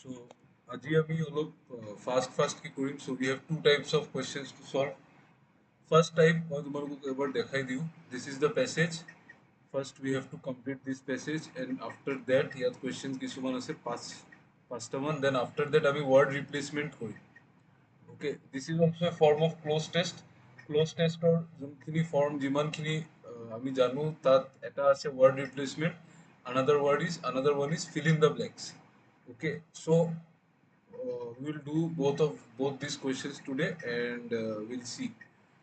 So, আজি আমি অলপ ফাষ্ট কি কৰিম. So we have two types of questions to solve. First type মই তোমালোকক এবাৰ দেখাই দিওঁ. This is the passage. First we have to complete this passage and after that ইয়াত questions কিছুমান আছে পাঁচটামান. Then after that আমি word replacement Karim. Okay, this is also a form of cloze test. Cloze testৰ যোনখিনি form যিমানখিনি আমি জানো তাত এটা আছে word replacement. Another one is fill in the blanks. Okay, so we'll do both these questions today and we'll see.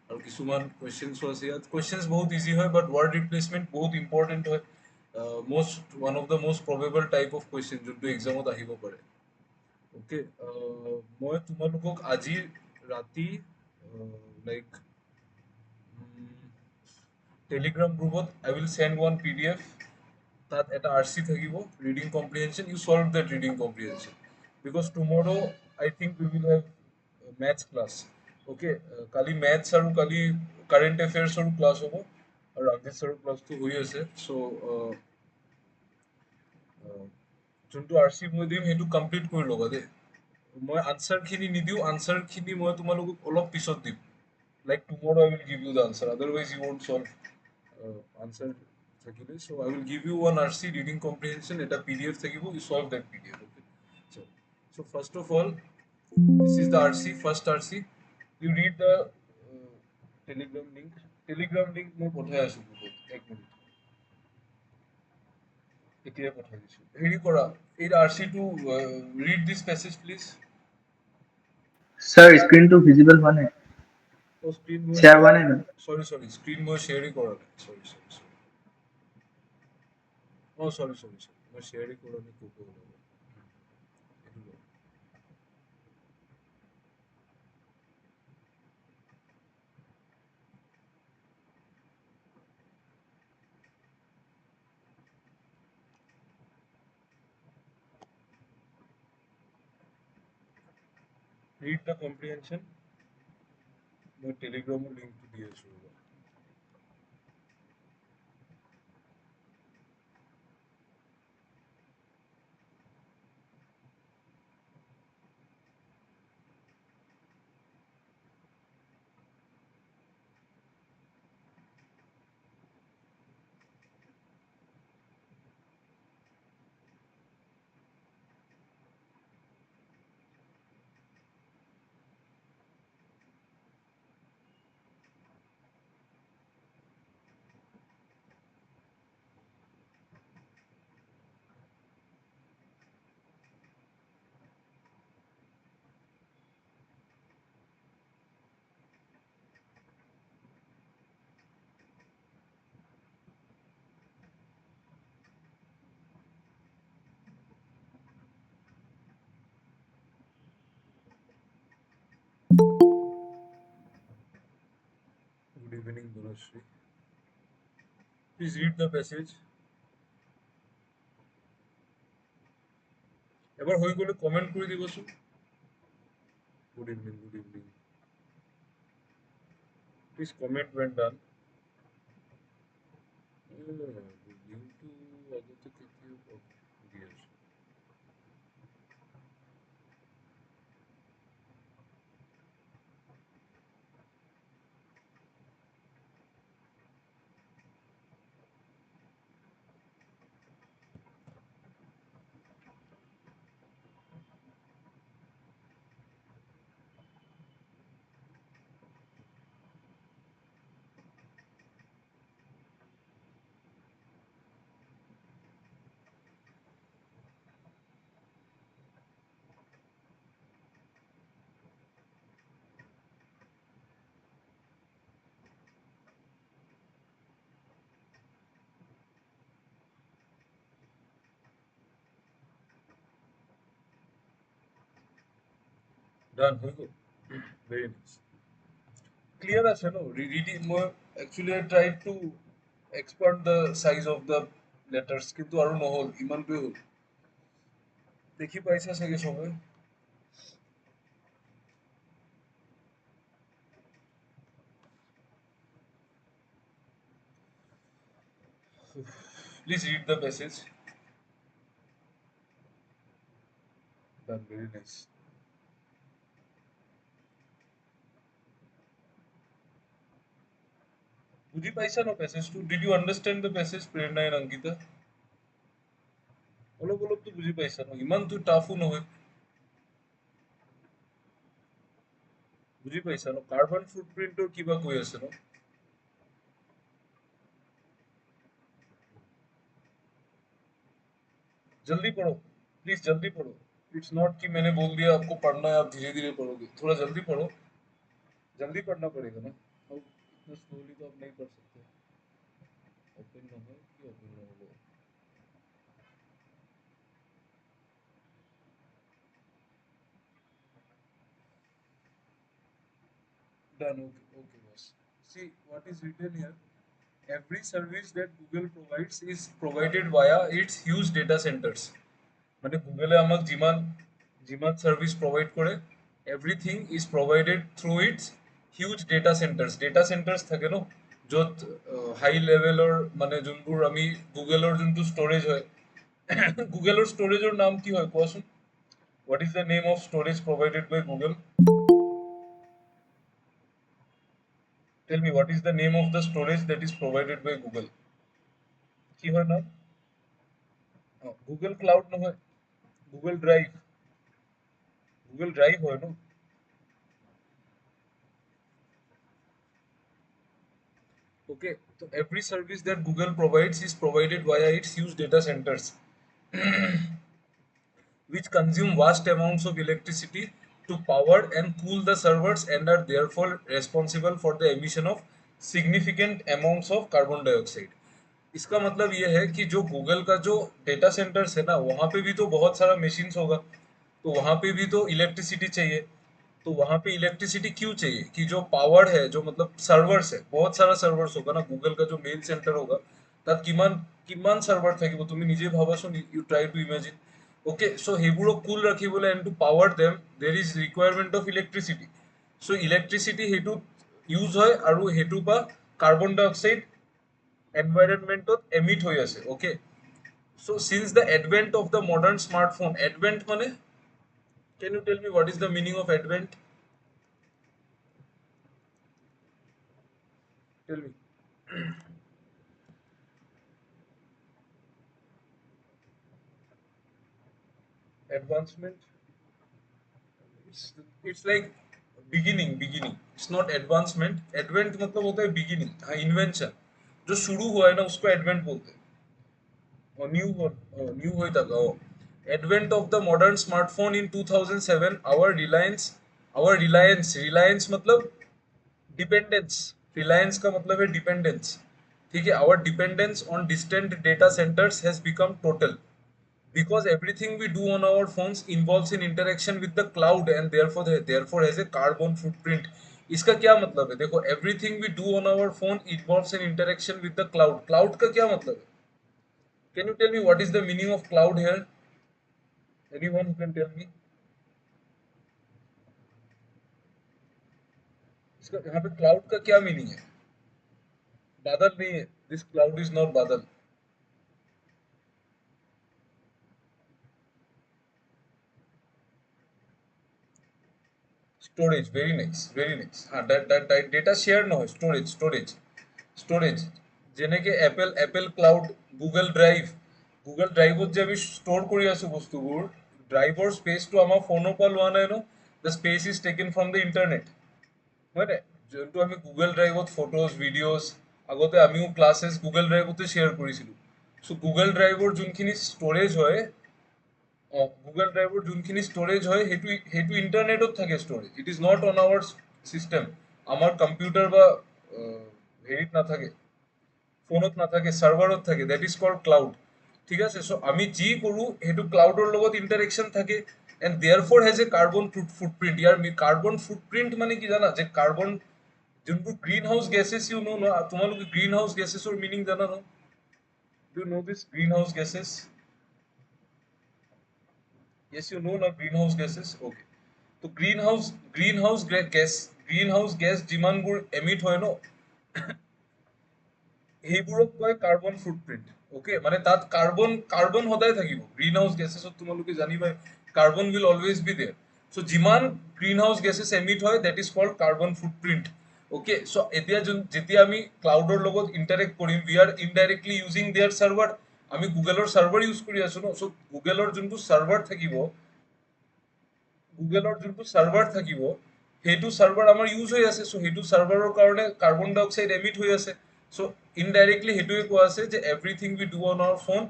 আৰু কিছুমান questions আছে ইয়াত. Questions বহুত easy হয় but word replacement বহুত important হয়. One of the most probable type of question যোনটো examত আহিব পাৰে. Okay, মই তোমালোকক আজি ৰাতি লাইক টেলিগ্ৰাম গ্ৰুপত I will send one PDF. তাত এটা RC থাকিব reading comprehension. You solve that reading comprehension because tomorrow I think we will have maths class. Okay, Kali maths আৰু কালি current affairs আৰু class হ'ব আৰু ৰাজেশ sir class তো হৈ আছে. So যোনটো RC মই দিম সেইটো কমপ্লিট কৰি ল'বা দেই. মই আনসাৰখিনি নিদিওঁ, আনসাৰখিনি মই তোমালোকক অলপ পিছত দিম. Like tomorrow I will give you the answer. Otherwise you won't solve answer থাকিলে. So I will give you one RC reading comprehension. এটা PDF থাকিব. You solve that PDF. Okay. So first of all, this is the RC. First RC. You read the Telegram link. Telegram link মই পঠাই আছো গ্ৰুপত. এক minute. এতিয়াই পঠাই দিছো. হেৰি কৰা. এই RC to read this passage please. Sir, screen to visible one है. Oh, screen Share one है ना? Sorry, screen মই share ই কৰা নাই. Sorry. Oh, sorry. মই share ই কৰা নাই ক'ব ওলাব. এইটো লওক. Read the comprehension. মই টেলিগ্ৰামৰ লিংকটো দি আছো ৰ'বা. Good evening, Dhanashree. Please read the passage. এবাৰ হৈ গ'লে কমেন্ট কৰি দিবচোন. Good evening. Please comment when done. লিংকটো আগতে কেতিয়া দি আছো. Done, হৈ গ'ল. Very nice. Clear আছে ন? Reading মই actually I tried to expand the size of the letters কিন্তু আৰু নহ'ল, ইমানটোৱে হ'ল. দেখি পাইছা চাগে সবে? Please read the passage. Done. Very nice. বুজি পাইছা ন প্যাসেজটো? Did you understand the passage, Prerna and Ankita? অলপ অলপতো বুজি পাইছা ন? ইমানতো টাফো নহয়। বুজি পাইছা ন? কাৰ্বন ফুটপ্ৰিন্টৰ কিবা কৈ আছে ন? जल्दी पढ़ो, प्लीज जल्दी पढ़ो। इट्स नॉट कि मैंने बोल दिया आपको पढ़ना है आप धीरे धीरे पढ़ोगे, थोड़ा जल्दी पढ़ो। जल्दी पढ़ना पड़ेगा ना, अब इतना स्लोली तो आप नहीं पढ़ सकते। ओपन ना हो कि ओपन ना हो। Done. Okay, okay, boss. See what is written here. Every service that Google provides is provided via its huge data centers. মানে গুগলে আমাক যিমান যিমান সার্ভিস প্রোভাইড করে everything is provided through its huge data centres থাকে ন য'ত high লেভেলৰ মানে যোনবোৰ আমি গুগলৰ যোনটো ষ্ট'ৰেজ হয় গুগলৰ ষ্ট'ৰেজৰ নাম কি হয় কোৱাচোন what is the name of storage provided by Google tell me what is the name of the storage that is provided by Google কি হয় নাম গুগল ক্লাউড নহয় গুগল ড্রাইভ হয় ন Okay, so every service that Google provides is provided via its huge data centers, which consume vast amounts of electricity to power and cool the servers and are therefore responsible for the emission of significant amounts of carbon dioxide. इसका मतलब ये है कि जो Google का जो data centres है ना वहाँ पे भी तो बहुत सारा मशीन्स होगा तो वहाँ पे भी तो इलेक्ट्रिसिटी चाहिए तो वहां पे इलेक्ट्रिसिटी क्यों चाहिए कि जो पावर है जो मतलब सर्वर्स है बहुत सारा सर्वर्स होगा ना गूगल का जो मेन सेंटर होगा তাত কিমান কিমান সার্ভার থাকিব তুমি নিজে ভাবাচোন you try to imagine okay so সেইবোৰক কুল ৰাখিবলৈ and to power them there is requirement of electricity so' electricity সেইটো ইউজ হয় আৰু সেইটোৰ পৰা কাৰ্বন ডাই অক্সাইড এনভাইৰনমেণ্টত এমিট হৈ আছে okay so' since the advent of the modern smartphone advent মানে can you tell me what is the meaning of advent tell me advancement it's like beginning it's not advancement advent मतलब होता है beginning हाँ invention जो शुरू हुआ है ना उसको advent बोलते हैं और new हुई तक advent of the modern smartphone in 2007 our reliance मतलब डिपेंडेंस रिलायंस का मतलब है डिपेंडेंस ठीक है our dependence on distant data centres has become total because everything we do on our phones involves in interaction with the cloud and therefore has a carbon footprint इसका क्या मतलब है देखो everything we do on our phone involves in interaction with the cloud का क्या मतलब है can you tell me what is the meaning of cloud here anyone who can tell me इसका यहाँ पे cloud का क्या मीनिंग है बादल नहीं है this cloud is not बादल স্টোরেজ ভেরি নাইস হ্যাঁ ডেটা শেয়ার নহয় স্টোরেজ যেনেকে এপল ক্লাউড গুগল ড্ৰাইভত যে আমি ষ্ট'ৰ কৰি আছো বস্তুবোৰ ড্ৰাইভৰ স্পেচটো আমাৰ ফোনৰ পৰা লোৱা নাই ন the space is taken from the internet হয় নাই যোনটো আমি গুগল ড্ৰাইভত ফটোজ ভিডিঅ'জ আগতে আমিও ক্লাছেছ গুগল ড্ৰাইভতে শ্বেয়াৰ কৰিছিলোঁ চ' গুগল ড্ৰাইভৰ যোনখিনি ষ্ট'ৰেজ হয় গুগল ড্ৰাইভৰ যোনখিনি ষ্ট'ৰেজ হয় সেইটো ইণ্টাৰনেটত থাকে storage it is not on our system আমাৰ কম্পিউটাৰ বা হেৰিত নাথাকে ফোনত নাথাকে চাৰ্ভাৰত থাকে দেট ইজ কল্ড ক্লাউড ঠিক আছে চ' আমি যি কৰোঁ সেইটো ক্লাউডৰ লগত ইণ্টাৰেকশ্যন থাকে and therefore has a carbon footprint ইয়াৰ কাৰ্বন ফুটপ্ৰিণ্ট মানে কি জানা যে কাৰ্বন যোনবোৰ greenhouse gases you know ন তোমালোকে গ্ৰীণ হাউচ গেছেছৰ মিনিং জানা ন do know this greenhouse gases Yes, you know na greenhouse gases. Okay. তো গ্ৰীণ হাউচ গেছ যিমানবোৰ এমিট হয় ন সেইবোৰক কয় কাৰ্বন ফুটপ্ৰিণ্ট অ'কে মানে তাত কাৰ্বন সদায় থাকিব গ্ৰীণ হাউচ গেছেছত তোমালোকে জানিবাই carbon will always be there. So jiman greenhouse gases emit hoy, that is called carbon footprint. Okay, so etia jetia ami cloud or logot interact korim, we are indirectly using their server. আমি গুগলৰ সাৰ্ভাৰ use কৰি আছো ন, so গুগলৰ যোনটো সাৰ্ভাৰ থাকিব, গুগলৰ যোনটো সাৰ্ভাৰ থাকিব সেইটো সাৰ্ভাৰ আমাৰ ইউজ হৈ আছে, সো সেইটো সাৰ্ভাৰৰ কাৰণে কাৰ্বন ডাই অক্সাইড এমিট হৈ আছে। সো ইনডাইৰেক্টলি সেইটোৱে কোৱা আছে যে everything we do on our phone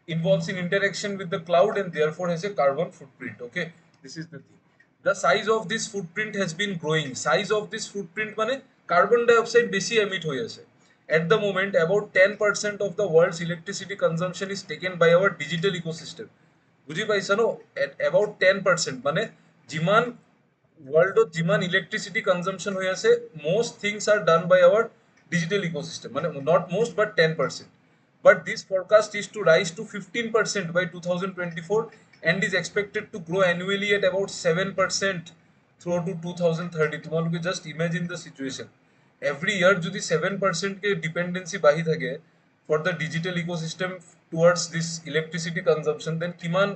involves in interaction with the cloud and therefore has a carbon footprint. Okay, this is the thing. The size of this footprint has been growing. Size of this footprint মানে carbon dioxide বেশি emit হয়ে আছে। At the moment, about 10% of the world's electricity consumption is taken by our digital ecosystem. বুঝি পাইছা ন? At about 10% মানে যিমান ওয়ার্ল্ডত যিমান ইলেকট্রিসিটি কনজাম্পশন হয়ে আছে, most things are done by our digital ecosystem, মানে not most but 10%. But this forecast is to rise to 15% by 2024 and is expected to grow annually at about 7% through to 2030. তোমালোকে just imagine the situation. Every year যদি 7% কে dependency বাহি থাকে for the digital ecosystem towards this electricity consumption, then কিমান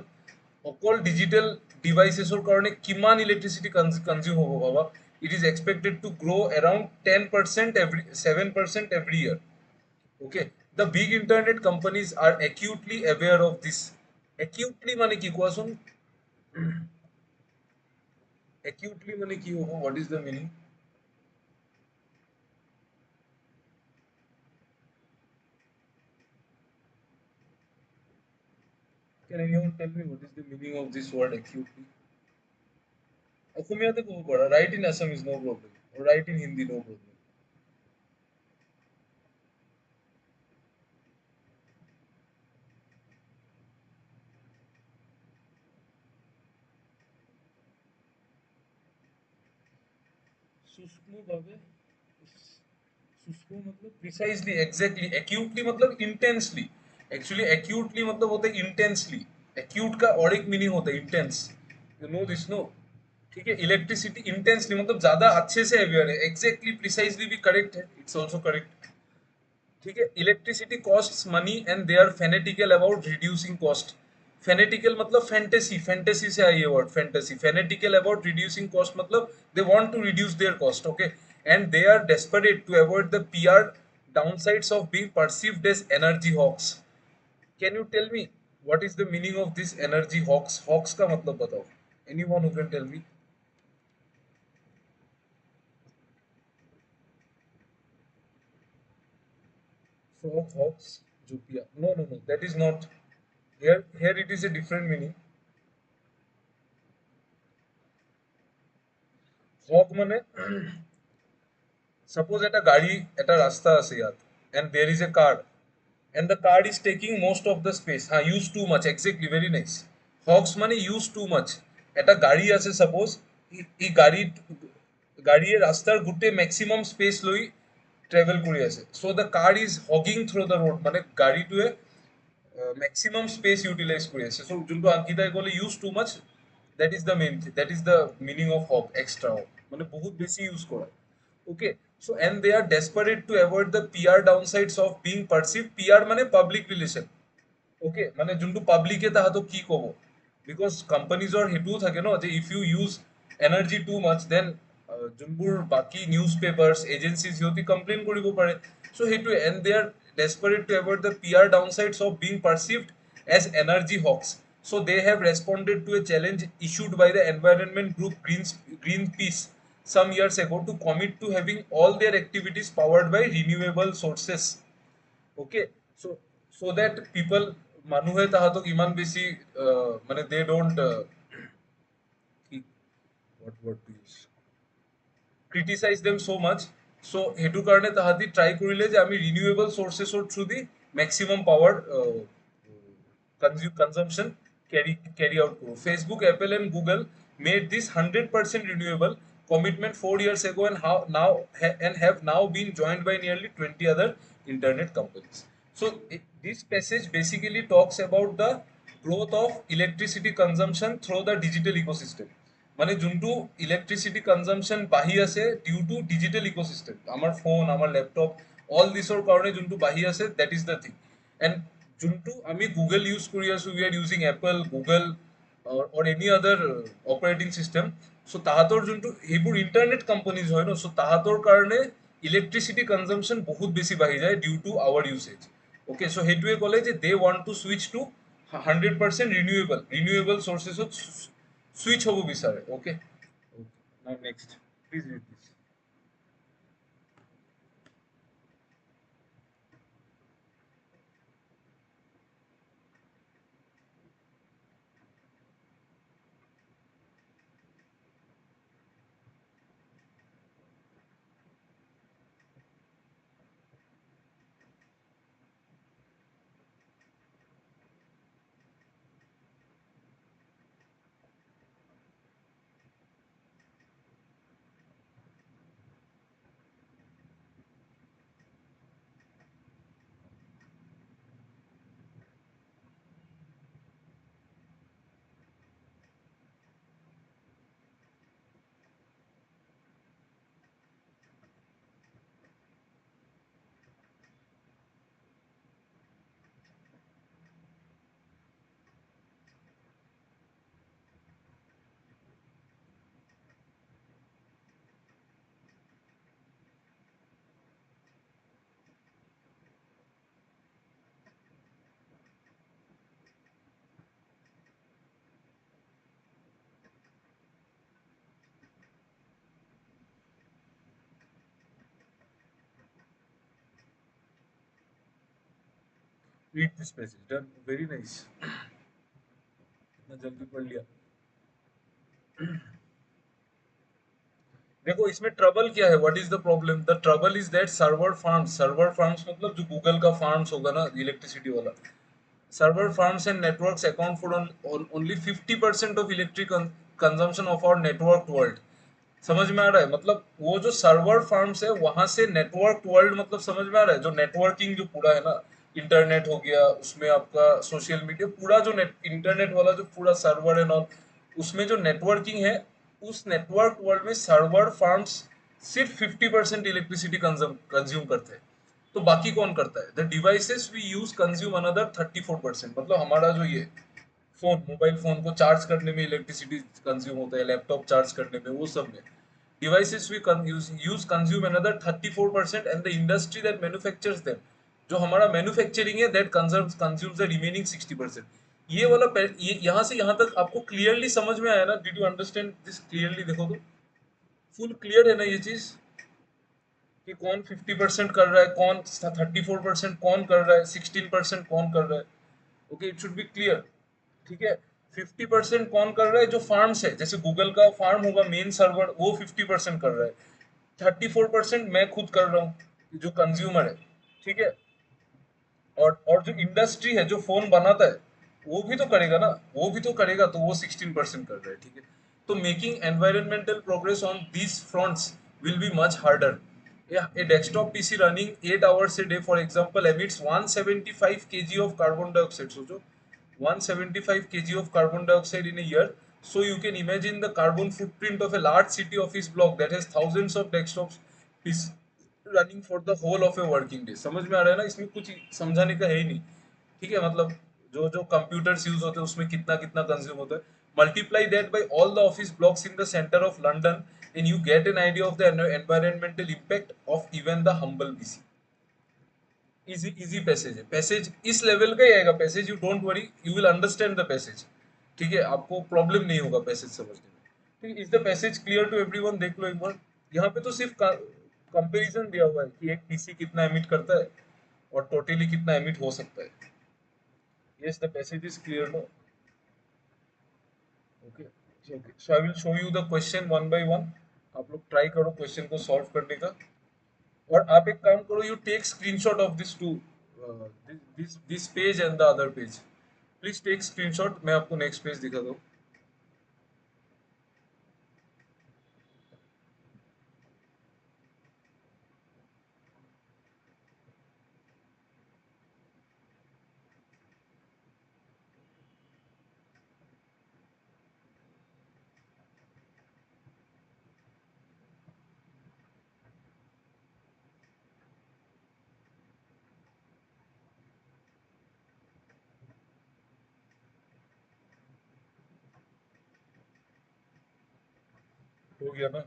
অকল digital ডিভাইচেছৰ কাৰণে কিমান electricity consume হ'ব ভাবা। It is expected to grow' around 10% every 7% every year. Okay, the big internet companies are acutely aware of this. Acutely মানে কি কোৱাচোন? Acutely মানে কি হ'ব? What is the meaning? Can anyone tell me what is the meaning of this word acutely? অসমীয়াতে ক'ব পাৰা, write in Assamese no problem, or write in Hindi no problem. सूक्ष्म भावे, सूक्ष्म मतलब प्रिसाइजली, एग्जैक्टली। एक्यूटली मतलब इंटेंसली। एक्चुअली एक्यूटली मतलब होता है इंटेंसली। एक्यूट का और एक मीनिंग होता है intense. You know this no? ठीक है, इलेक्ट्रिसिटी इंटेंसली मतलब ज्यादा अच्छे से अवेयर है। एग्जैक्टली प्रिसाइजली भी करेक्ट है, इट्स ऑल्सो करेक्ट। ठीक है, electricity costs money and they are fanatical about reducing cost. Fanatical मतलब फैंटेसी, फैंटेसी से आई ये word fantasy. Fanatical about reducing cost मतलब they want to reduce their cost. Okay, and they are desperate to avoid the PR downsides of being perceived as energy hogs. Can you tell me what is the meaning of this energy hawks? Hawks का मतलब बताओ, anyone who can tell me? Frog hawks, Jupia. No, no, no. That is not. Here it is a different meaning. Hawk মানে suppose at a gari at a rasta ase yaar, and there is a car, and the car is taking most of the space. Ha, use too much. Exactly, very nice. Hawks মানে use too much. At a gari ase suppose, এই গাড়ী ৰাস্তাৰ গোটেই maximum space লৈ travel কৰি আছে। So the car is hogging through the road, মানে গাড়ীটোৱে maximum space utilize কৰি আছে। so যোনটো আংকিতাই ক'লে use too much, that is the main thing, that is the meaning of hog, extra hog মানে বহুত বেছি ইউজ কৰা। okay, so and they are desperate to avoid the PR downsides of being perceived। PR মানে public relation। okay, মানে যোনটো পাব্লিকে তাহাঁতক কি ক'ব, বিকজ কোম্পানীজৰ সেইটোও থাকে ন যে if you use energy too much then যোনবোৰ বাকী নিউজ পেপাৰ্ছ এজেঞ্চিজ সিহঁতি কমপ্লেইন কৰিব পাৰে। চ' সেইটোৱে, and they are desperate to avoid the PR downsides of being perceived as energy hawks. So they have responded to a challenge issued by the environment group Greenpeace some years ago to commit to having all their activities powered by renewable sources. Okay, so that people মানুহে তাহাঁতক ইমান বেছি মানে they don't what word to use, criticize them so much. so সেইটো কাৰণে তাহাঁতি try কৰিলে যে আমি ৰিনিউৱেবল চৰ্চেছৰ through the maximum power consumption carry out karo. Facebook, Apple and Google made this 100% renewable commitment 4 years ago and have now been joined by nearly 20 other internet companies. So this passage basically talks about the growth of electricity consumption through the digital ecosystem. মানে যোনটো electricity কনজাম্পশ্যন বাঢ়ি আছে due to digital ecosystem, আমাৰ phone, আমাৰ laptop, all দিছৰ কাৰণে যোনটো বাঢ়ি আছে, that is the thing. And যোনটো আমি গুগল ইউজ কৰি আছো, we are using Apple, Google or any other operating system. So তাহাঁতৰ যোনটো এইবোৰ ইন্টাৰনেট কোম্পানীজ হয় ন, so তাহাঁতৰ কাৰণে ইলেক্ট্ৰিচিটি কনজাম্পশন বহুত বেছি বাঢ়ি যায় due to our usage. Okay, so' সেইটোৱে ক'লে যে they want to switch to 100% renewable চৰ্চেছত সুইচ হ'ব বিচাৰে। Okay, now next please read this. Read this passage, done, very nice, इतना जल्दी पढ़ लिया। देखो इसमें ट्रबल क्या है, what is the problem, the trouble is that server farms मतलब जो गूगल का फार्म्स होगा ना इलेक्ट्रिसिटी वाला, server farms and networks account for only 50% of electric consumption of our network world. समझ में आ रहा है, मतलब वो जो सर्वर फार्म्स है वहां से नेटवर्क वर्ल्ड, मतलब समझ में आ रहा है, जो नेटवर्किंग जो पूरा है ना, इंटरनेट हो गया, उसमें आपका सोशल मीडिया पूरा जो नेट इंटरनेट वाला जो पूरा सर्वर है ना, उसमें जो नेटवर्किंग है, उस नेटवर्क वर्ल्ड में सर्वर फार्म्स सिर्फ 50% इलेक्ट्रिसिटी कंज्यूम करते हैं। तो बाकी कौन करता है, the devices we use consume another 34%। मतलब हमारा जो ये फोन, मोबाइल फोन को चार्ज करने में इलेक्ट्रिसिटी कंज्यूम होता है, लैपटॉप चार्ज करने में, वो सब में devices we use consume another 34%, and the industry that manufactures them, जो हमारा मैन्युफैक्चरिंग है, that consumes the remaining 60%। ये वाला ये यहाँ से यहाँ तक आपको क्लियरली समझ में आया ना, did you understand this clearly, देखो तो फुल क्लियर है ना ये चीज, कि कौन 50% कर रहा है, कौन 34% कौन कर रहा है, 16% कौन कर रहा है। Okay, it should be clear. ठीक है, 50% कौन कर रहा है, जो फार्म्स है, जैसे गूगल का फार्म होगा मेन सर्वर, वो 50% कर रहा है, 34% मैं खुद कर रहा हूँ जो कंज्यूमर है। ठीक है, और जो इंडस्ट्री है, जो फोन बनाता है, वो भी तो करेगा ना, वो भी तो करेगा, तो वो 16% कर रहा है। ठीक है, तो making environmental progress on these fronts will be much harder. A desktop PC running 8 hours a day, for example, emits 175 kg of carbon dioxide. So, 175 kg of carbon dioxide in a year. So, you can imagine the carbon footprint of a large city office block that has thousands of desktops running for the whole of a working day. समझ में आ रहा है ना, इसमें कुछ समझाने का है ही नहीं। ठीक है, मतलब जो जो कंप्यूटर्स यूज होते हैं उसमें कितना कितना कंज्यूम होता है, multiply that bye all the office blocks in the centre of London, and you get an idea of the environmental impact of even the humble PC. Easy easy passage है, passage इस level का ही आएगा passage, you don't worry, you will understand the passage. ठीक है, आपको problem नहीं होगा passage समझने में। ठीक, is the passage clear to everyone, देख लो एक बार। यहाँ पे तो सिर्फ कंपैरिजन दिया हुआ है कि एक पीसी कितना एमिट करता है और टोटली कितना एमिट हो सकता है। Yes, the passage is clear no. Okay, so I will show you the question one by one. आप लोग ट्राई करो क्वेश्चन को सॉल्व करने का। और आप एक काम करो, you take screenshot of this two, this page and the other page. Please take screenshot, मैं आपको नेक्स्ट पेज दिखा दूँ। हो गया ना?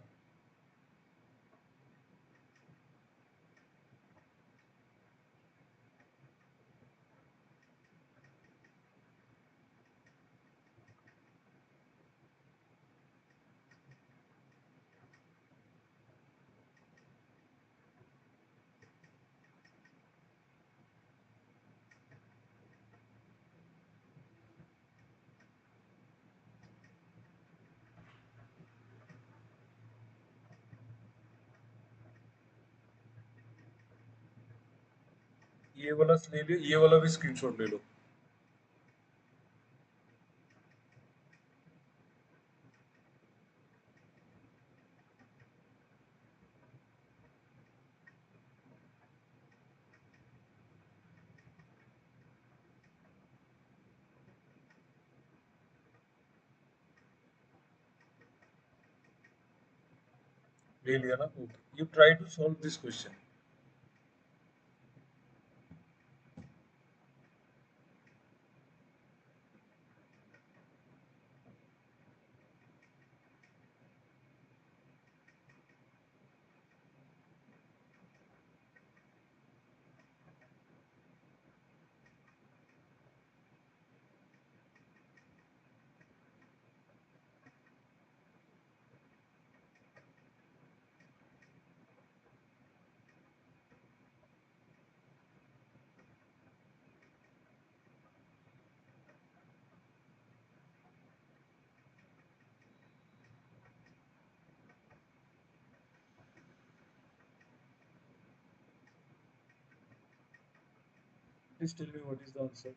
ये वाला ले लो, ये वाला भी स्क्रीनशॉट ले लो। ले लिया ना? Okay, you try to solve this question. Please tell me what is the answer.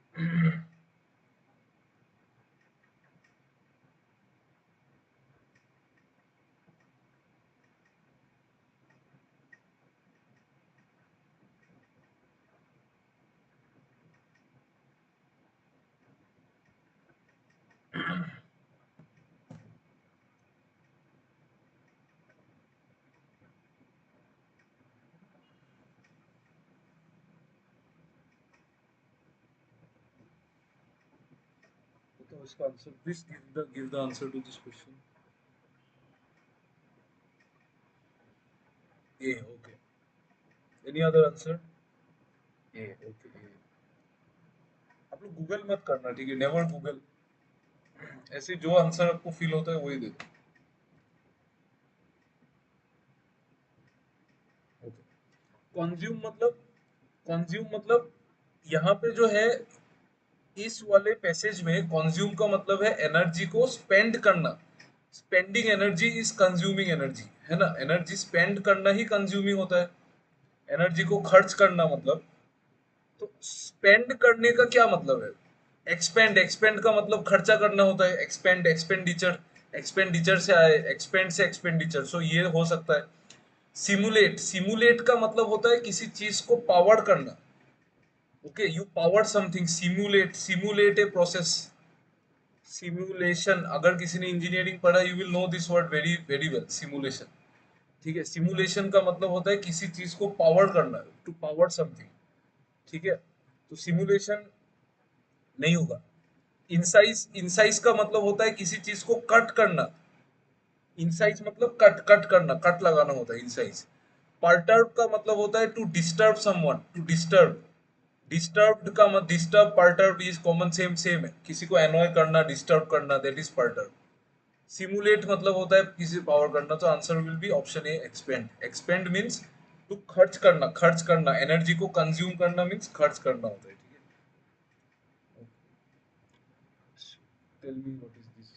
तो इसका answer, please give the answer to this question. A, okay. Any other answer? A, okay, A. आप लोग Google मत करना, ठीक है? Never Google. ऐसे जो आंसर आपको फील होता है वही दे दो। ओके। कंज्यूम मतलब यहाँ पे जो है, इस वाले पैसेज में कंज्यूम का मतलब है एनर्जी को स्पेंड करना। Spending energy is consuming energy, है ना? एनर्जी स्पेंड करना ही कंज्यूमिंग होता है। एनर्जी को खर्च करना मतलब, तो स्पेंड करने का क्या मतलब है? एक्सपेंड, एक्सपेंड का मतलब खर्चा करना होता है। एक्सपेंड, एक्सपेंडिचर, एक्सपेंडिचर से आए, एक्सपेंड से एक्सपेंडिचर, सो ये हो सकता है। सिमुलेट, सिमुलेट का मतलब होता है किसी चीज को पावर करना। Okay, you power something, simulate, simulate a process. Simulation, अगर किसी ने इंजीनियरिंग पढ़ा, you will know this word very very well, simulation. ठीक है? सिमुलेशन का मतलब होता है किसी चीज को पावर करना, टू पावर समथिंग। ठीक है? तो सिमुलेशन नहीं होगा। इंसाइज, इंसाइज का मतलब होता है किसी चीज को कट करना। इंसाइज मतलब कट, कट करना, कट लगाना होता है इंसाइज। परटर्ब का मतलब होता है to disturb someone, to disturb. Disturbed का मतलब, disturb perturb is common, same same है। किसी को एनॉय करना, डिस्टर्ब करना, दैट इज परटर्ब। सिमुलेट मतलब होता है किसी पावर करना, तो answer will be option A, expand. Expand means to खर्च करना, खर्च करना। एनर्जी को कंज्यूम करना मीन्स खर्च करना होता है। ठीक है? Tell me what is this.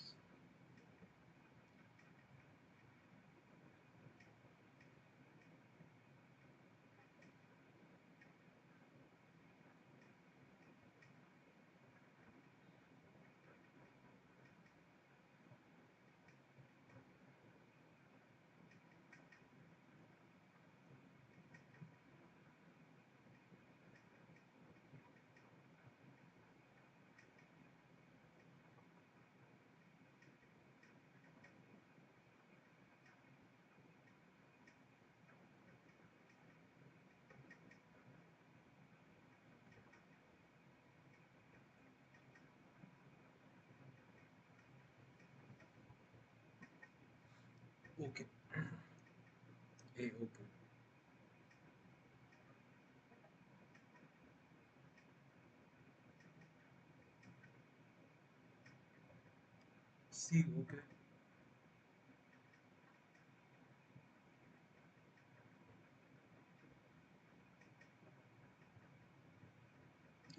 C. Okay.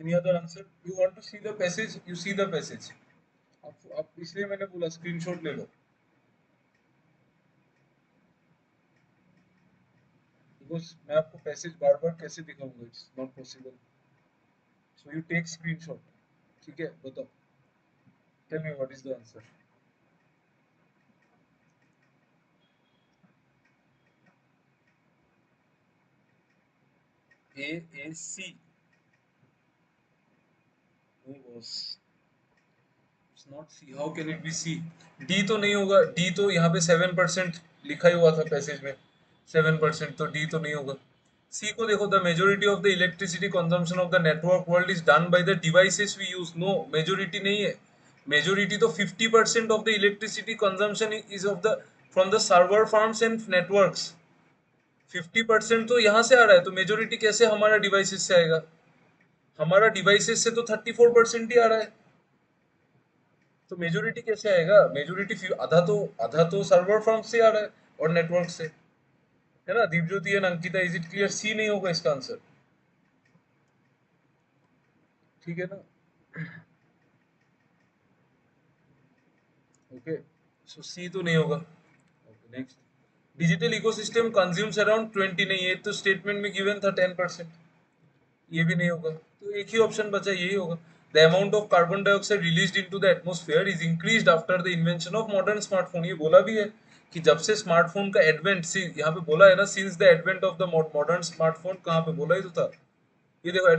Any other answer? You want to see the passage? You see the passage. आप इसलिए मैंने बोला स्क्रीनशॉट ले लो, बिकॉज मैं आपको पैसेज बार बार कैसे दिखाऊंगा, it's not possible. So you take screenshot. ठीक है, बताओ. Tell me what is the answer. A C. No boss, it's not C. How can it be C? D तो नहीं होगा. डी तो यहाँ पे 7% लिखा ही हुआ था पैसेज में. 7%, तो डी तो नहीं होगा. सी को देखो, the majority of the electricity consumption of the network world is done by the devices we use. No, majority नहीं है. मेजोरिटी तो 50% of the electricity consumption is of the from the server farms and networks. 50% तो यहाँ से आ रहा है, तो majority कैसे हमारा डिवाइसेस से आएगा? हमारा डिवाइसेस से तो 34% ही आ रहा है, तो मेजोरिटी कैसे आएगा? मेजोरिटी आधा तो सर्वर फार्म से आ रहा है और नेटवर्क से, है ना? Dipjyoti and Ankita, is it clear? C नहीं होगा इसका आंसर. ठीक है ना? ओके, सो सी तो नहीं होगा. Okay, next. Digital ecosystem consumes around 20. नहीं, ये तो स्टेटमेंट में गिवन था 10%. ये भी नहीं होगा, तो एक ही ऑप्शन बचा, यही होगा. The amount of carbon dioxide released into the atmosphere is increased after the invention of modern smartphone. ये बोला भी है कि जब से स्मार्टफोन का एडवेंट, सी यहाँ पे बोला है ना, since the advent of the modern smartphone. कहाँ पे बोला ही तो था. ये देखो,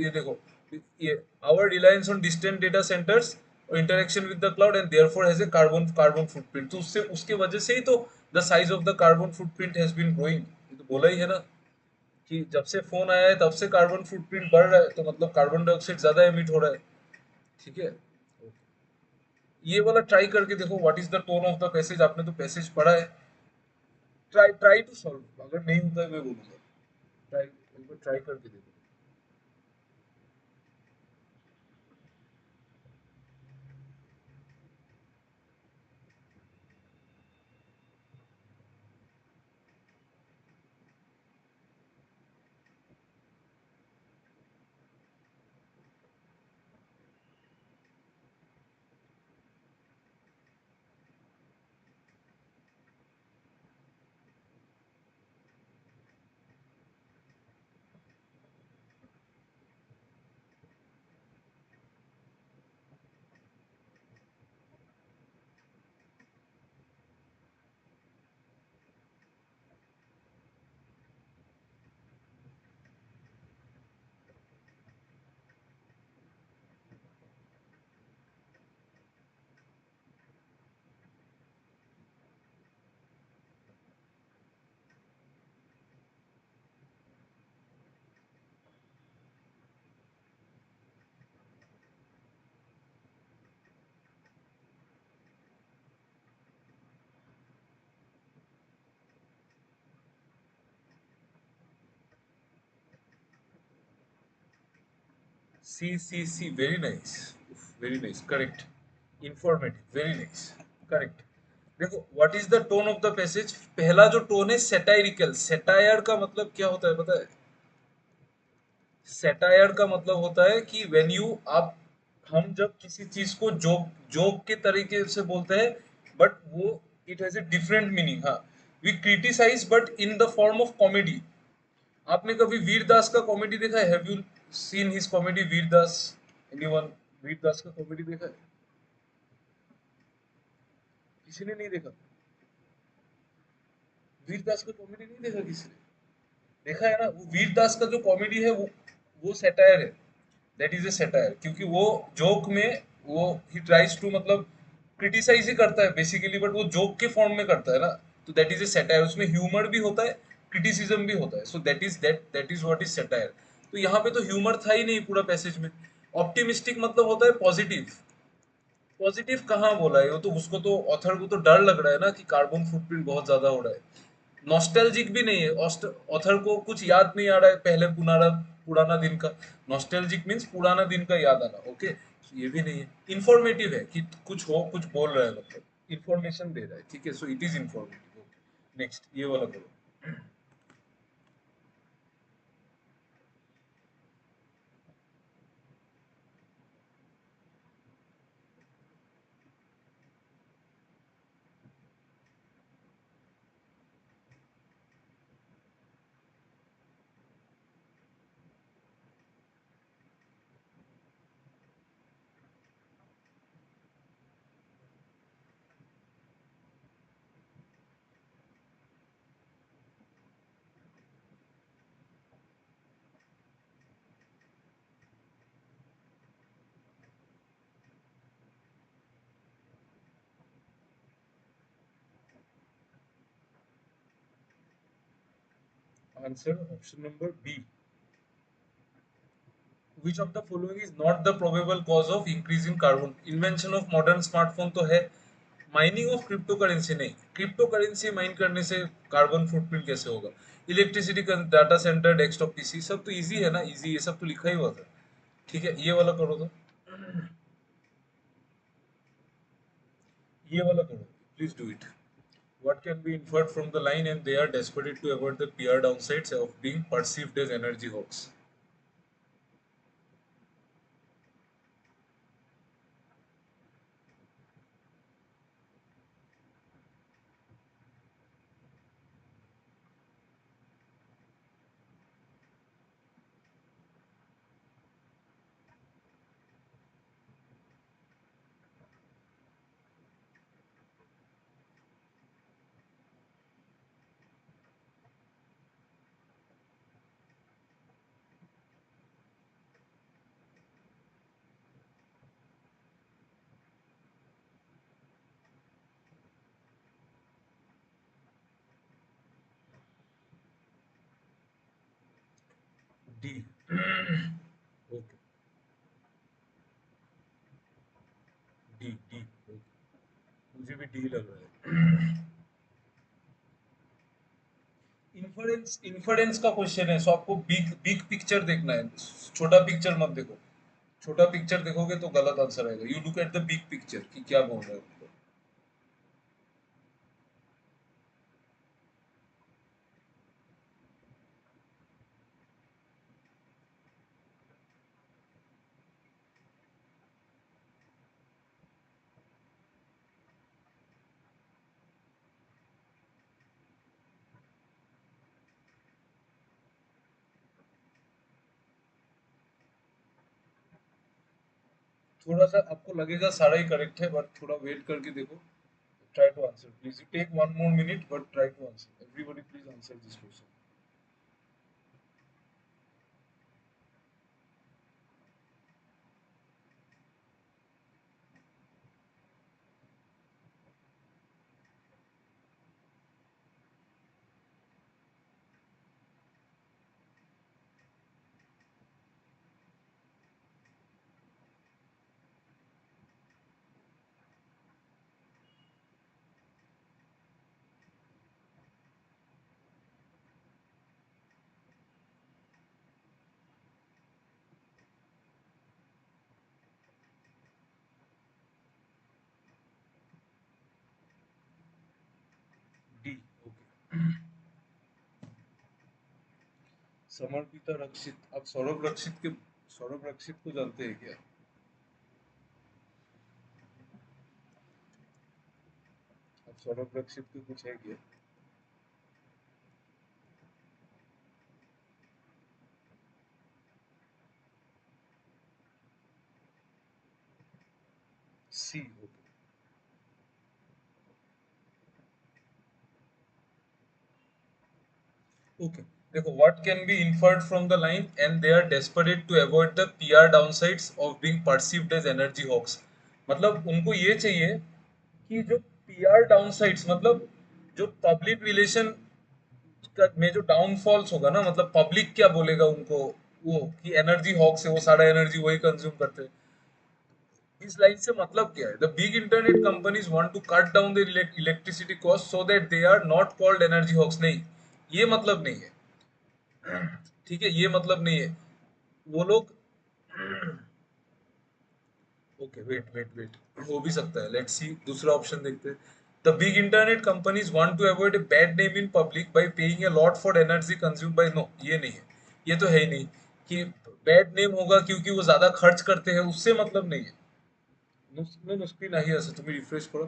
ये देखो, ये our reliance on distant data centres और interaction with the cloud and therefore has a carbon footprint. तो उससे, उसके वजह से ही तो the size of the carbon footprint has been growing. ये तो बोला ही है ना कि जब से फोन आया है तब से कार्बन फुटप्रिंट बढ़ रहा है, तो मतलब कार्बन डाइऑक्साइड ज्यादा एमिट हो रहा है. ठीक है, ये वाला ट्राई करके देखो, what is the tone of the passage. आपने तो पैसेज पढ़ा है. Try try to solve. अगर नहीं होता है मैं बोलूंगा, ट्राई, एक बार ट्राई करके देखो. C C C, very nice. Very nice, correct. Informative, very nice, correct. देखो, what is the tone of the passage. पहला जो टोन है सेटायरिकल. सेटायर का मतलब क्या होता है पता है? सेटायर का मतलब होता है कि व्हेन यू, आप, हम जब किसी चीज को जोक जोक के तरीके से बोलते हैं, बट वो it has a different meaning. हाँ, we criticise but in the form of comedy. आपने कभी वीर दास का कॉमेडी देखा है? Have you seen his comedy, Vir Das? Anyone Vir Das का कॉमेडी देखा है? किसी ने नहीं देखा? वीर दास का कॉमेडी नहीं देखा किसी ने? देखा है ना, वो वीर दास का जो कॉमेडी है, वो सेटायर है. दैट इज ए सेटायर, क्योंकि वो जोक में, वो ही ट्राइज टू, मतलब क्रिटिसाइज ही करता है बेसिकली, बट वो जोक के फॉर्म में करता है ना. तो दैट इज ए सेटायर. उसमें ह्यूमर भी होता है, क्रिटिसिज्म भी होता है. So that is what is satire. तो यहाँ पे तो ह्यूमर था ही नहीं पूरा पैसेज में. ऑप्टिमिस्टिक मतलब होता है पॉजिटिव. पॉजिटिव कहाँ बोला है? वो तो, उसको तो, ऑथर को तो डर लग रहा है ना कि कार्बन फुटप्रिंट बहुत ज्यादा हो रहा है. नॉस्टैल्जिक भी नहीं है. ऑथर को कुछ याद नहीं आ रहा है पहले पुराना पुराना दिन का. नॉस्टैल्जिक मींस पुराना दिन का याद आना. ओके, ये भी नहीं है, इंफॉर्मेटिव है कि कुछ हो, कुछ बोल रहा है, मतलब इंफॉर्मेशन दे रहा है, ठीक है, so it is informative. Next ये वाला करो। Answer option number B. Which of the following is not the probable cause of increase in carbon? Invention of modern smartphone तो है, माइनिंग ऑफ क्रिप्टो करेंसी नहीं, क्रिप्टो करेंसी माइन करने से carbon footprint कैसे होगा? इलेक्ट्रिसिटी का data centre, desktop PC, सब तो इजी है ना, इजी, ये सब तो लिखा ही हुआ था। ठीक है, ये वाला करो तो, ये वाला करो, please do it. What can be inferred from the line and they are desperate to avoid the PR downsides of being perceived as energy hawks? D. Okay, D, D. Okay. मुझे भी डी लग रहा है। Inference, inference का question है, सो आपको big big picture देखना है, छोटा पिक्चर मत देखो। छोटा पिक्चर देखोगे तो गलत आंसर आएगा। You look at the big picture कि क्या बोल रहा है उसको। थोड़ा सा आपको लगेगा सारा ही करेक्ट है, बट थोड़ा वेट करके देखो। Try to answer please, you take one more minute, but try to answer, everybody please answer this question. D. Okay. Samarpita Rakshit, आप सौरभ रक्षित के, सौरभ रक्षित को जानते हैं क्या? आप सौरभ रक्षित के कुछ है क्या? सी। ओके। ओके, देखो, what can be inferred from the line and they are desperate to avoid the PR downsides of being perceived as energy hawks. मतलब उनको ये चाहिए कि जो पीआर डाउनसाइड्स, मतलब जो पब्लिक रिलेशन में जो डाउनफॉल्स होगा ना, मतलब पब्लिक क्या बोलेगा उनको, वो कि एनर्जी हॉक्स है, वो सारा एनर्जी वही कंज्यूम करते हैं। इस लाइन से मतलब क्या है? The big internet companies want to cut down the electricity cost so that they are not called energy hawks, नहीं, ये मतलब नहीं है। ठीक है, ये मतलब नहीं है। वो लोग ओके, वेट वेट वेट, हो भी सकता है, लेट्स सी, दूसरा ऑप्शन देखते हैं। The big internet companies want to avoid a bad name in public by paying a lot for energy consume by, no ये नहीं है, ये तो है ही नहीं कि बैड नेम होगा क्योंकि वो ज्यादा खर्च करते हैं, उससे मतलब नहीं है। स्क्रीन आई है, तुम्हें रिफ्रेश करो।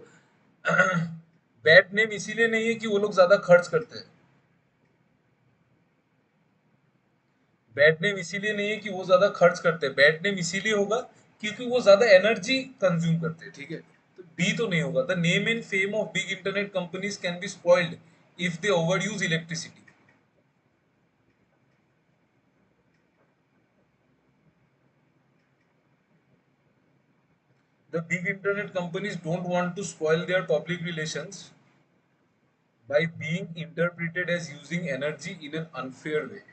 बैड नेम इसीलिए नहीं है कि वो लोग ज्यादा खर्च करते हैं, बैड नेम इसीलिए नहीं है कि वो ज्यादा खर्च करते हैं, बैड नेम इसीलिए होगा क्योंकि वो ज्यादा एनर्जी कंज्यूम करते हैं, ठीक है। तो बी तो नहीं होगा। The name and fame of big internet companies can be spoiled if they over use electricity. The big internet companies don't want to spoil their public relations by being interpreted as using energy in an unfair way.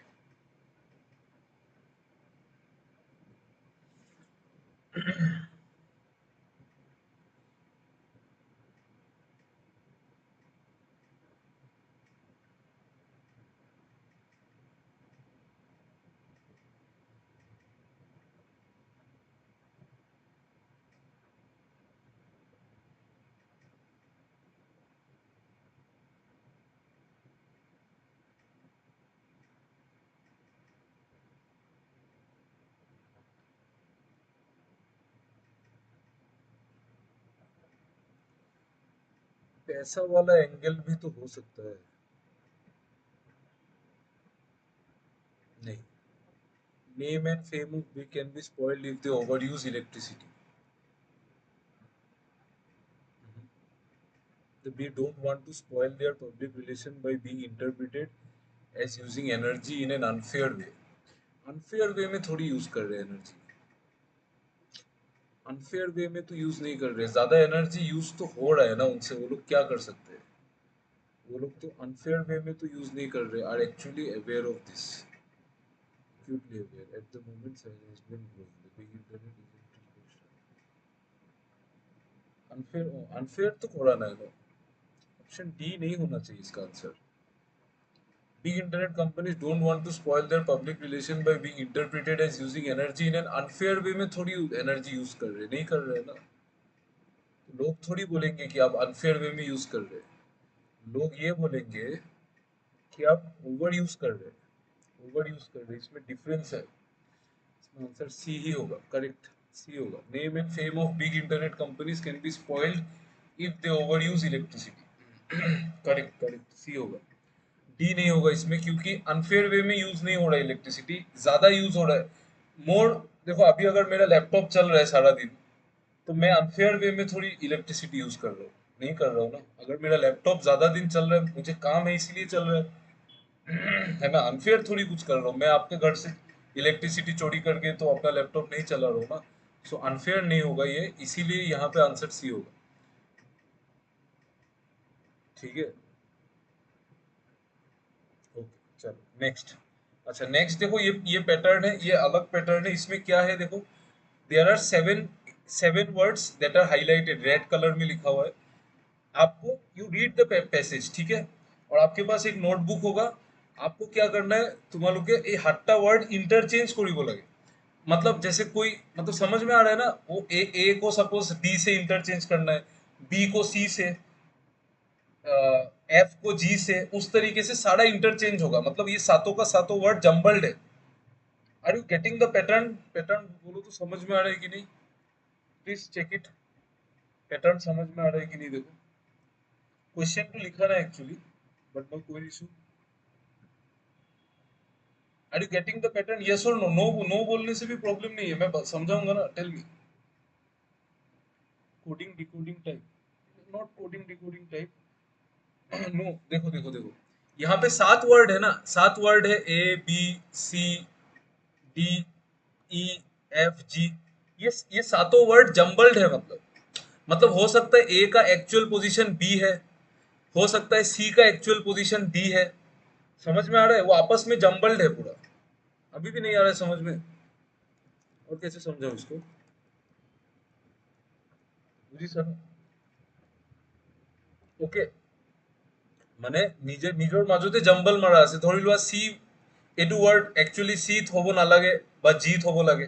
पैसा वाला angle भी तो हो सकता है। नहीं, name and fame of big can be spoiled if they overuse electricity. The big don't want to spoil their public relation by being interpreted as using energy in an unfair way. Unfair way में थोड़ी use कर रहे हैं energy, unfair way में तो use नहीं कर रहे, ज्यादा एनर्जी यूज तो हो रहा है ना उनसे, वो लोग क्या कर सकते हैं, वो लोग तो अनफेयर वे में तो यूज नहीं कर रहे, are actually aware of this, acutely aware at the moment China has been growing the big internet is unfair, unfair तो कराना है ना, ऑप्शन डी नहीं होना चाहिए इसका answer. Big internet companies don't want to spoil their public relation by being interpreted as using energy in an unfair way, में थोड़ी एनर्जी यूज कर रहे, नहीं कर रहे ना, तो लोग थोड़ी बोलेंगे कि आप अनफेयर वे में यूज कर रहे, लोग ये बोलेंगे कि आप ओवर यूज कर रहे, ओवर यूज कर रहे, इसमें डिफरेंस है। इसमें आंसर सी ही होगा, करेक्ट सी होगा। Name and fame of big internet companies can be spoiled if they over use electricity. Correct correct, C होगा। डी नहीं होगा इसमें क्योंकि अनफेयर वे में यूज नहीं हो रहा है इलेक्ट्रिसिटी, ज्यादा यूज हो रहा है मोर। देखो अभी अगर मेरा लैपटॉप चल रहा है सारा दिन, तो मैं अनफेयर वे में थोड़ी इलेक्ट्रिसिटी यूज कर रहा हूँ, नहीं कर रहा हूँ ना। अगर मेरा लैपटॉप ज्यादा दिन चल रहा है, मुझे काम है इसीलिए चल रहा है ना, अनफेयर थोड़ी कुछ कर रहा हूँ मैं, आपके घर से इलेक्ट्रिसिटी चोरी करके तो अपना लैपटॉप नहीं चला रहा हूँ ना। सो अनफेयर नहीं होगा ये, इसीलिए यहाँ पे आंसर सी होगा, ठीक है। ओके चलो नेक्स्ट। अच्छा नेक्स्ट देखो, ये पैटर्न है, ये अलग पैटर्न है, इसमें क्या है देखो, there are seven, seven words that are highlighted red colour में लिखा हुआ है। आपको यू रीड द पैसेज, ठीक है, और आपके पास एक नोटबुक होगा। आपको क्या करना है, तुम्हारे ये हट्टा वर्ड इंटरचेंज करिबो लगे, मतलब जैसे कोई, मतलब समझ में आ रहा है ना, वो ए को सपोज डी से इंटरचेंज करना है, बी को सी से, एफ को जी से, उस तरीके से सारा इंटरचेंज होगा, मतलब ये सातों का सातों वर्ड जम्बल्ड है। Are you getting the pattern, pattern बोलो तो समझ में आ रहा है कि नहीं, प्लीज चेक इट, पैटर्न समझ में आ रहा है कि नहीं देखो। क्वेश्चन तो लिखा ना एक्चुअली, बट नो कोई issue. Are you getting the pattern, yes और नो, नो नो बोलने से भी प्रॉब्लम नहीं है, मैं समझाऊंगा ना, tell me. Coding decoding type, not coding decoding type. No देखो देखो देखो, यहाँ पे सात वर्ड है ना, सात वर्ड है, A B C D E F G, ये सातों वर्ड जम्बल्ड है, मतलब हो सकता है ए का एक्चुअल पोजीशन बी है, हो सकता है सी का एक्चुअल पोजीशन डी है, समझ में आ रहा है, वो आपस में जम्बल्ड है पूरा। अभी भी नहीं आ रहा है समझ में, और कैसे समझाऊं इसको, जी सर। ওকে, মানে নিজৰ মাজতে জম্বল মাৰা আছে, ধৰি লোৱা চি, এইটো ৱৰ্ড একচুৱেলি চিত হ'ব নালাগে বা জিত হ'ব লাগে,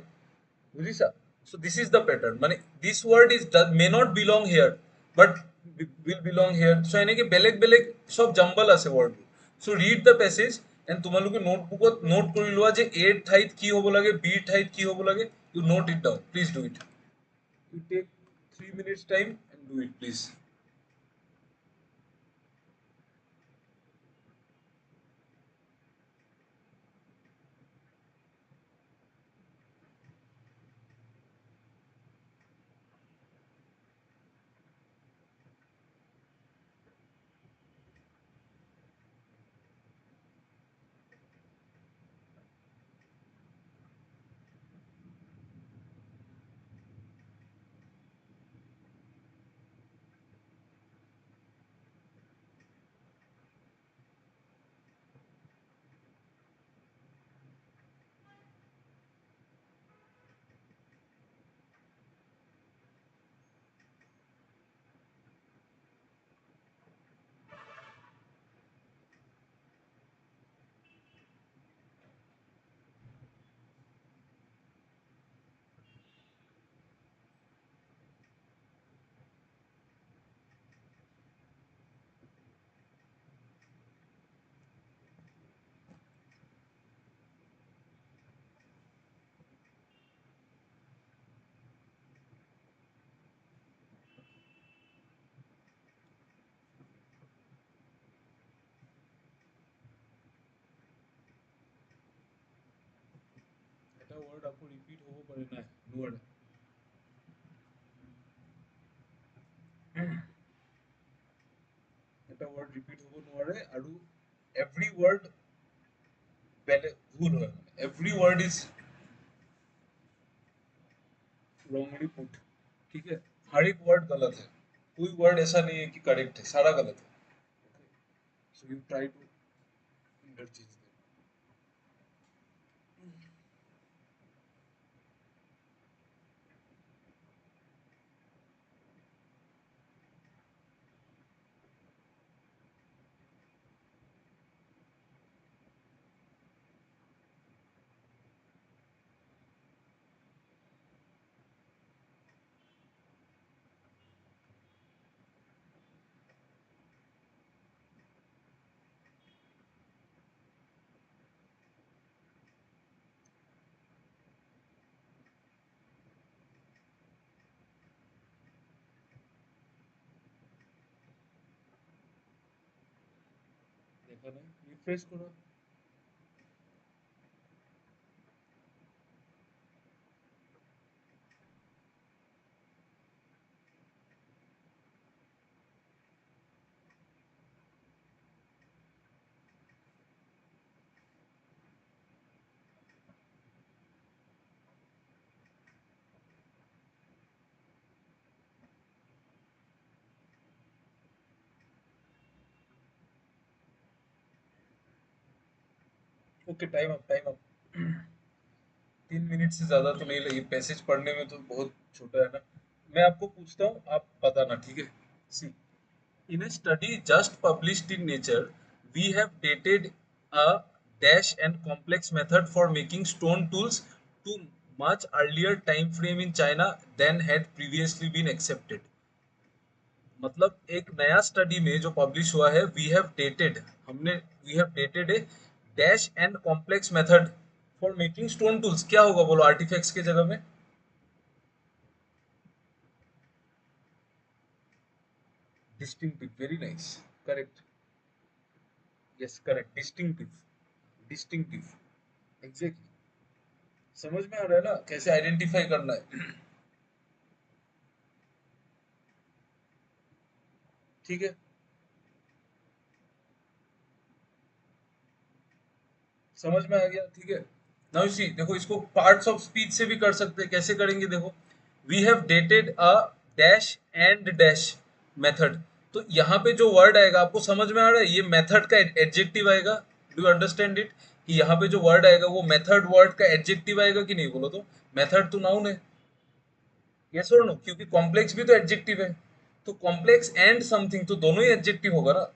বুজিছা। So this is the pattern. माने this word is may not belong here, but will belong here. So यानी कि बेलेग बेलेग सब जंबल আছে word. So read the passage and তোমালোকে notebook note কৰি লোৱা যে A ঠাইত কি হ'ব লাগে, B ঠাইত কি হ'ব লাগে. You note it down. Please do it. You take 3 minutes time and do it, please. এটা word আকৌ repeat হ'ব পাৰে নাই নোৱাৰে এটা word repeat হ'ব নোৱাৰে আৰু every word ভুল হয় every word is wrongly put ठीक है हर एक word गलत है कोई word ऐसा नहीं है कि correct है सारा गलत है so you try to interchange them देखा ना रिफ्रेश करो ओके टाइम अप 3 मिनट से ज्यादा तो नहीं लगी पैसेज पढ़ने में तो बहुत छोटा है ना मैं आपको पूछता हूँ आप बताना ठीक है सी in a study just published in Nature, we have dated a dash and complex method for making stone tools to much earlier time frame in China than had previously been accepted. मतलब एक नया study में जो publish हुआ है we have dated a dash and complex method for making stone tools क्या होगा बोलो आर्टिफैक्ट्स के जगह में distinctive very nice correct yes correct distinctive distinctive exactly समझ में आ रहा है ना कैसे आइडेंटिफाई करना है ठीक है समझ में आ गया ठीक है नाउ सी देखो इसको पार्ट्स ऑफ स्पीच से भी कर सकते हैं कैसे करेंगे देखो we have dated a dash and dash method तो यहाँ पे जो वर्ड आएगा आपको समझ में आ रहा है ये मेथड का एडजेक्टिव आएगा डू यू अंडरस्टैंड इट कि यहाँ पे जो वर्ड आएगा वो मेथड वर्ड का एडजेक्टिव आएगा कि नहीं बोलो तो मेथड तो नाउन है यस और नो क्योंकि कॉम्प्लेक्स भी तो एडजेक्टिव है तो कॉम्प्लेक्स एंड समथिंग तो दोनों ही एडजेक्टिव होगा ना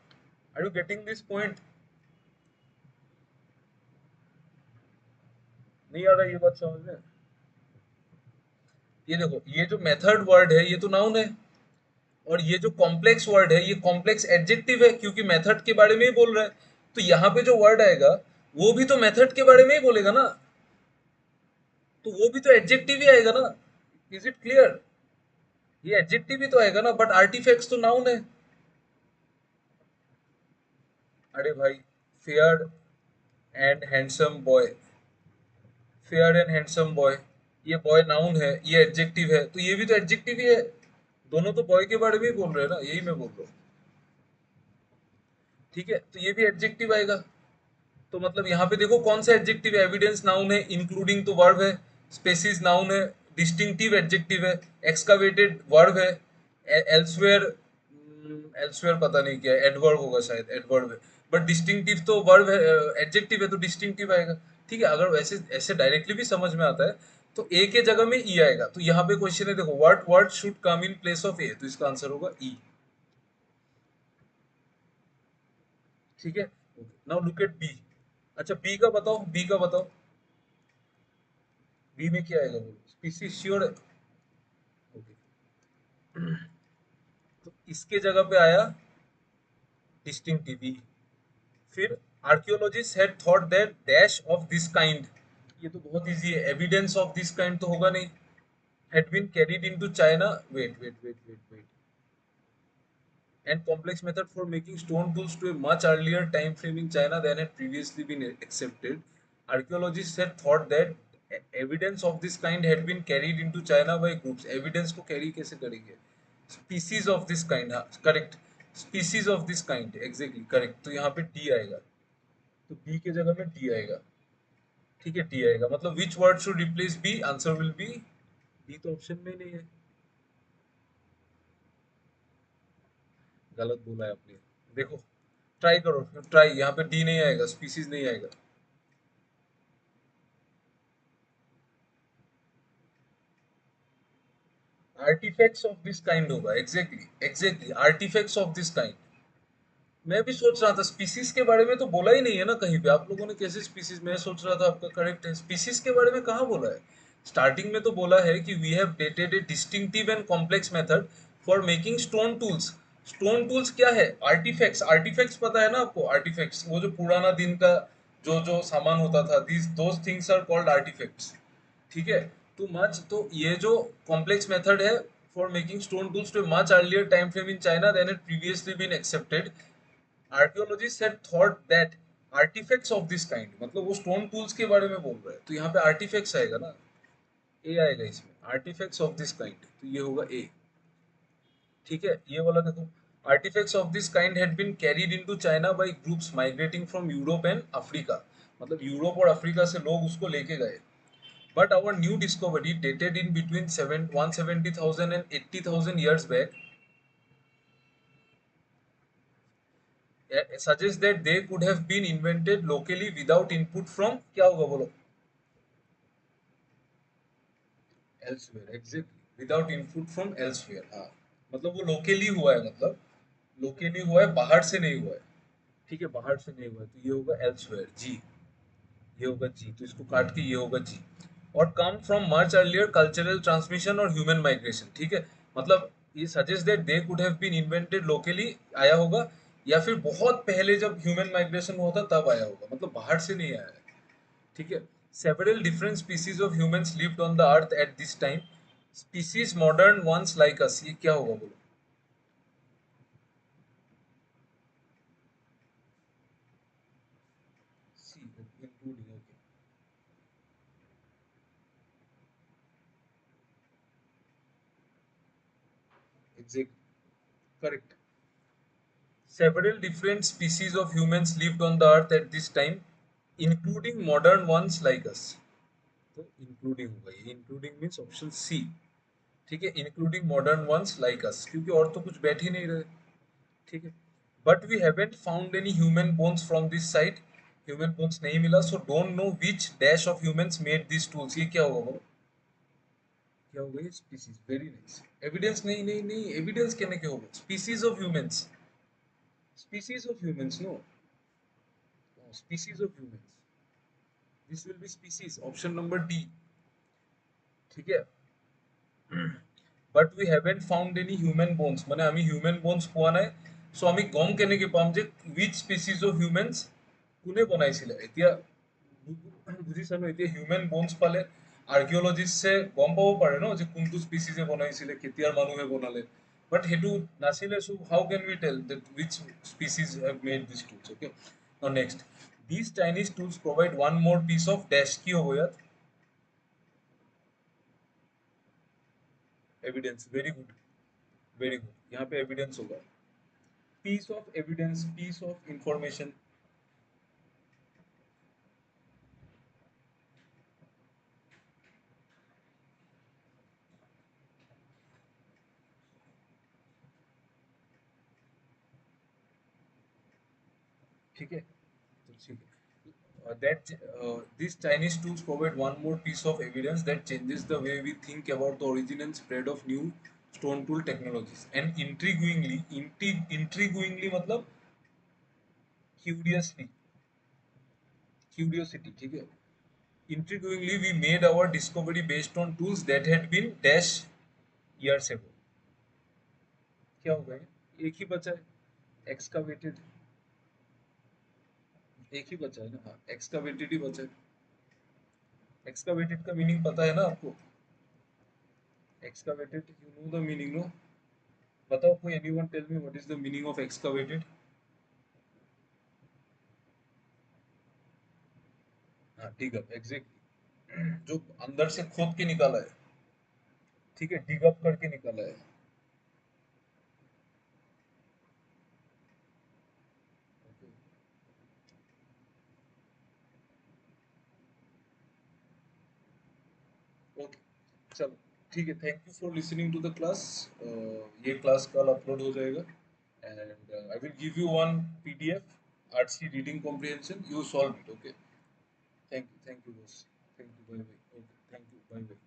are you getting this point नहीं आ रहा ये बात समझ में ये देखो, ये जो मेथड वर्ड है ये तो नाउन है, और ये जो कॉम्प्लेक्स वर्ड है ये कॉम्प्लेक्स एडजेक्टिव है, क्योंकि मेथड के बारे में ही बोल रहा है। तो यहाँ पे जो वर्ड आएगा वो भी तो मेथड के बारे में ही बोलेगा ना, तो वो भी तो एडजेक्टिव ही आएगा ना। Is it clear? ये एडजेक्टिव ही तो आएगा ना, बट आर्टिफैक्ट्स तो नाउन है। अरे भाई, fair and handsome boy, fair and handsome boy, ये बॉय नाउन है, ये एडजेक्टिव है, तो ये भी तो एडजेक्टिव ही है। दोनों तो बॉय के बारे में ही बोल रहे हैं ना, यही मैं बोल रहा हूँ। ठीक है, तो ये भी एडजेक्टिव आएगा। तो मतलब यहाँ पे देखो कौन सा एडजेक्टिव है, एविडेंस नाउन है, इंक्लूडिंग तो वर्ब है, स्पेसिस नाउन है, डिस्टिंक्टिव एडजेक्टिव है, एक्सकावेटेड वर्ब है, एल्सवेयर, एल्सवेयर पता नहीं क्या है, एडवर्ब होगा शायद, एडवर्ब है, बट डिस्टिंक्टिव तो वर्ब है, एडजेक्टिव है तो डिस्टिंक्टिव आएगा। ठीक है, अगर वैसे ऐसे डायरेक्टली भी समझ में आता है तो ए के जगह में ई आएगा। तो यहाँ पे क्वेश्चन है, देखो what word should come in place of A, तो इसका आंसर होगा ई। ठीक है, नाउ लुक एट बी। अच्छा, बी का बताओ, बी का बताओ, बी में क्या आएगा, बोलो, स्पीसीज श्योर है? ओके, तो इसके जगह पे आया डिस्टिंक्टिव। फिर archaeologist had thought that dash of this kind, ये तो बहुत इजी है, एविडेंस ऑफ दिस काइंड तो होगा नहीं, had been carried into China, wait wait wait wait wait, and complex method for making stone tools to a much earlier time frame in China than had previously been accepted. Archaeologists had thought that evidence of this kind had been carried into China by groups. Evidence को carry कैसे करेंगे? Species of this kind, हाँ, correct. Species of this kind, exactly, correct. तो यहाँ पे D आएगा, तो B के जगह में D आएगा। ठीक है, D आएगा, मतलब which word should replace B? Answer will be D, तो ऑप्शन में नहीं है, गलत बोला है आपने। देखो, ट्राई करो, ट्राई, यहाँ पे डी नहीं आएगा, स्पीसीज नहीं आएगा। आर्टिफैक्ट्स ऑफ दिस काइंड होगा, exactly exactly, artifacts of this kind. मैं भी सोच रहा था, स्पीसीज के बारे में तो बोला ही नहीं है ना कहीं पे, आप लोगों ने कैसे स्पीसीज, मैं सोच रहा था आपका करेक्ट है, स्पीसीज के बारे में कहाँ बोला है। स्टार्टिंग में तो बोला है कि we have dated a distinctive and complex method for making stone tools. Stone tools क्या है? आर्टिफैक्ट्स, आर्टिफैक्ट्स पता है ना आपको, आर्टिफैक्ट्स वो जो पुराना दिन का जो जो सामान होता था, these those things are called artifacts. ठीक है, टू मच, तो ये जो कॉम्प्लेक्स मेथड है for making stone tools too much earlier time frame in China than it previously been accepted. Archaeologists had thought that artifacts of this kind, मतलब वो stone tools के बारे में बोल रहा है, तो यहाँ पे आर्टिफैक्ट्स आएगा ना, ए आएगा इसमें, आर्टिफैक्ट्स ऑफ दिस काइंड, तो ये होगा ए। ठीक है, ये वाला देखो, artifacts of this kind had been carried into China by groups migrating from Europe and Africa, मतलब यूरोप और अफ्रीका से लोग उसको लेके गए। But our new discovery, dated in between 170,000 and 80,000 years back, suggests that they could have been invented locally without input from, क्या होगा बोलो, elsewhere, exactly, without input from elsewhere, हाँ, मतलब वो लोकली हुआ है, मतलब लोकली हुआ है, बाहर से नहीं हुआ है। ठीक है, बाहर से नहीं हुआ है, तो ये होगा elsewhere, जी, ये होगा जी, तो इसको काट के ये होगा जी। और come from much earlier cultural transmission और ह्यूमन माइग्रेशन। ठीक है, मतलब ये suggest that they could have been invented locally, आया होगा, या फिर बहुत पहले जब ह्यूमन माइग्रेशन हुआ था तब आया होगा, मतलब बाहर से नहीं आया है। ठीक है, several different species of humans lived on the earth at this time, species modern ones like us, ये क्या होगा बोलो? C, including, okay, exact, correct. Several different species of humans lived on the earth at this time, including modern ones like us. तो including होगा, ये including means option C. ठीक है, including modern ones like us, क्योंकि और तो कुछ बैठ ही नहीं रहे। ठीक है, but we haven't found any human bones from this site, human bones नहीं मिला, so don't know which dash of humans made these tools, ये क्या होगा बोलो? क्या होगा ये? Species, very nice. एविडेंस नहीं नहीं नहीं, एविडेंस कहने के होगा, species of humans, species of humans, no, species of humans, this will be species, option number D. ठीक है, but we haven't found any human bones, মানে আমি হিউম্যান বোনস পোৱা নাই। চ' আমি গম কেনেকৈ পাম যে উইচ স্পেচিছ অফ হিউমেনছ কোনে বনাইছিলে। এতিয়া বুজিছানো, এতিয়া হিউম্যান বোনছ পালে আৰ্কিঅলজিষ্টে গম পাব পাৰে ন যে কোনটো স্পেচিছে বনাইছিলে, কেতিয়াৰ মানুহে বনালে। বাট সেইটো নাছিলে, চ' how can we tell that which species have made these tools? Okay, now next, these Chinese tools provide one more piece of dash কি হ'ব ইয়াত? Evidence, very good, very good, यहाँ पे एविडेंस होगा, piece of evidence, piece of information. ठीक है, तो ठीक है, that these Chinese tools provide one more piece of evidence that changes the way we think about the origin and spread of new stone tool technologies. And intriguingly मतलब curiously, curiosity, ठीक है, intriguingly we made our discovery based on tools that had been dash years ago. क्या होगा ये? एक ही बचा है, एक्सकावेटेड, एक ही बचा है ना, हाँ एक्सकावेटेड ही बचा है। एक्सकावेटेड का मीनिंग पता है ना आपको? Excavated, you know the meaning, no? बताओ कोई, anyone tell me what is the meaning of excavated? हाँ डिग अप, एग्जैक्टली, जो अंदर से खोद के निकाला है। ठीक है, डिग अप करके निकाला है। ओके, चलो ठीक है, thank you for listening to the class. ये क्लास कल अपलोड हो जाएगा, and I will give you one PDF, RC reading comprehension, you solve it. Okay, thank you boss, thank you, bye bye, okay, thank you, bye bye.